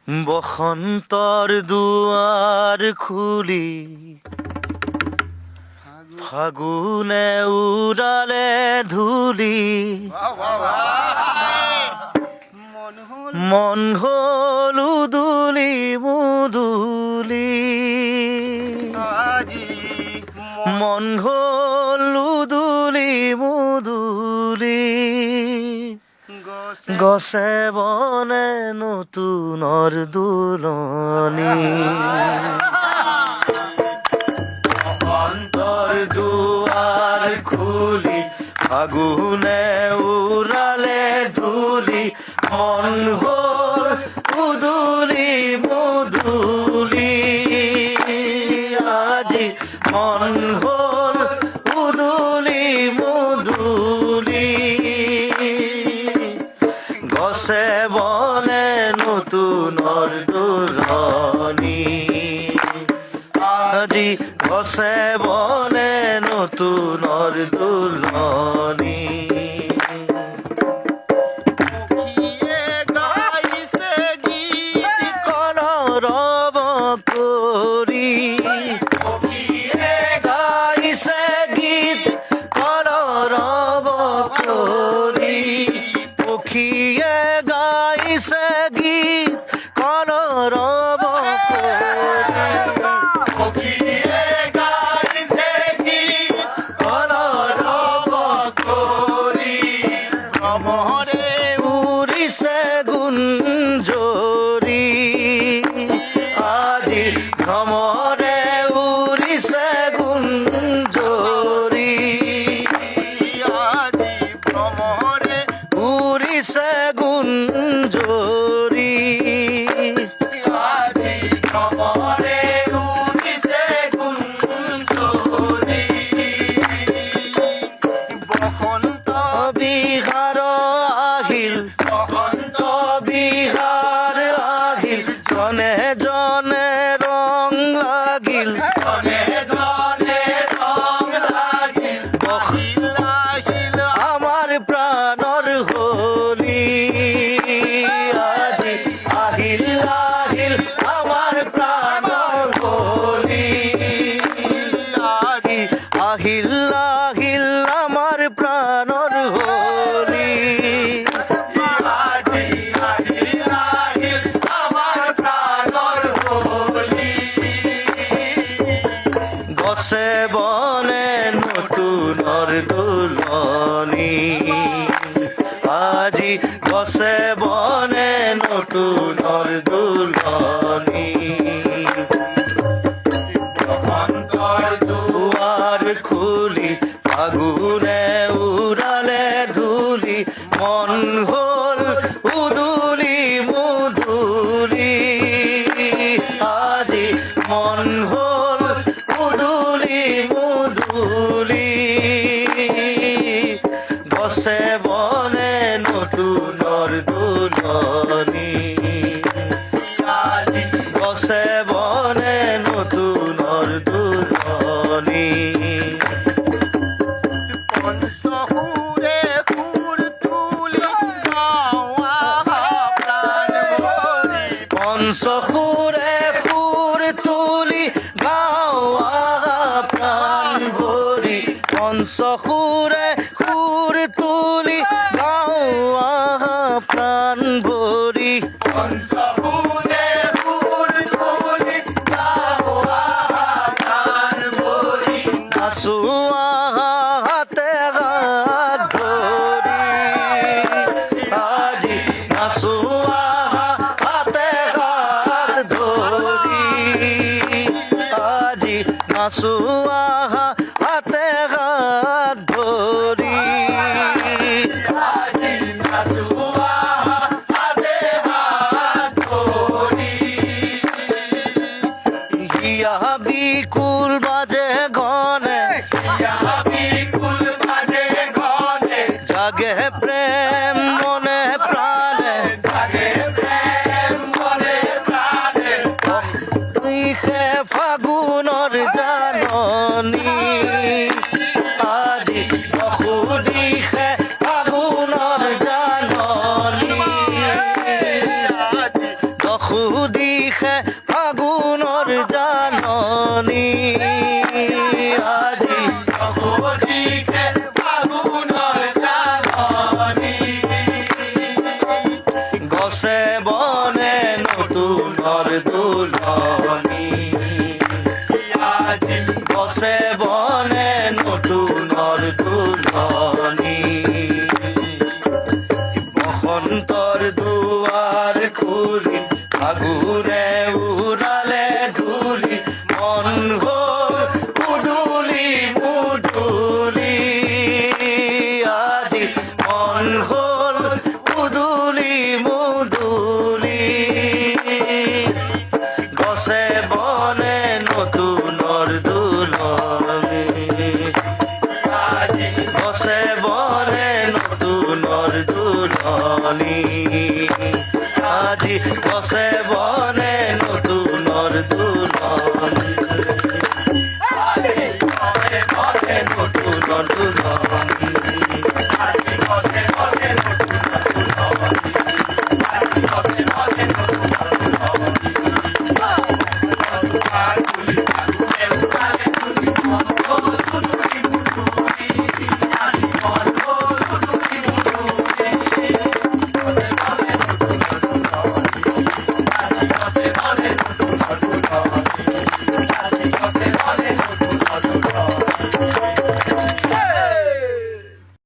বসন্তৰ দুৱাৰ খুলি ফাগুনে উৰালে ধূলি মন হল উদুলি মুদুলি মন হল উদুলি মুদুলি গছে বনে নতুনৰ দুলনি অন্তৰ দুৱাৰ খুলি ফাগুনে উৰালে ধূলি মন হল উদুলি মুদুলি আজি মন হল উদুলি মুদুলি গছে বনে নতুনৰ দুলনি আজি গছে বনে নতুনৰ দুলনি কলৰৱ কৰি গাইছে গীত কলৰৱ কৰি পক্ষীয়ে গাইছে গীত কলৰৱ উৰিছে গুঞ্জৰি আজি ভ্ৰমৰে উৰিছে গুঞ্জৰি আজি ভ্ৰমৰে উৰিছে গুঞ্জৰি আজি ভ্ৰমৰে উৰিছে গুঞ্জৰি বসন্ত বিহাৰ আহিল বসন্ত বিহাৰ আহিল জনে জনে ৰং লাগিল জনে জনে ৰং লাগিল আহিল আহিল আমাৰ প্ৰাণৰ হোলী আজি আহিল আহিল আমাৰ প্ৰাণৰ হোলী আজি আহিল আহিল আমাৰ প্ৰাণৰ হোলী আজি আহিল আহিল আমাৰ প্ৰাণৰ হোলী গছে বনে নতুনৰ দুলনি আজি গছে বনে নতুনৰ দুলনি বসন্তৰ দুৱাৰ খুলি ফাগুনে উৰালে ধূলি মন হল উদুলি মুদুলি আজি মন হল উদুলি মুদুলি গছে বনে নতুনৰ দুলনি আজি গছে বনে নতুনৰ দুলনি পঞ্চসুৰে সুৰ তুলি গাৱা প্ৰাণ ভৰি পঞ্চসুৰে সুৰ তুলি গাৱা প্ৰাণ ভৰি পঞ্চসুৰে সুৰ তুলি গাৱা প্ৰাণ ভৰি পঞ্চসুৰে সুৰ তুলি গাৱা প্ৰাণ ভৰি নাচোৱা হাতে হাত ধৰি আজি নাচোৱা হাতে হাত ধৰি আজি নাচোৱা হাতে হাত ধৰি আজি নাচোৱা হাতে হাত ধৰি হিয়া বিকুল বাজে গনে হিয়া বিকুল বাজে গনে জাগে প্রেম মনে প্রাণে জাগে প্রেম মনে প্রাণে তুইহে ফাগুনৰ জাননী আজি দিশে ফাগুনৰ জাননী দিশে ফাগুনৰ জাননী আজি দিশে ফাগুনৰ জাননী গছে বনে নতুনৰ দুলনি আজি গছে বনে নতুনৰ দুলনি বসন্তৰ দুৱাৰ খুলি ফাগুনে উৰালে ধূলি মন হ'ল মুদুলি মুদুলি আজি মন হ'ল মুদুলি মুদুলি গছে বনে নতুনৰ দুলনি আজি গছে বনে নতুনৰ দুলনি আজি গছে বনে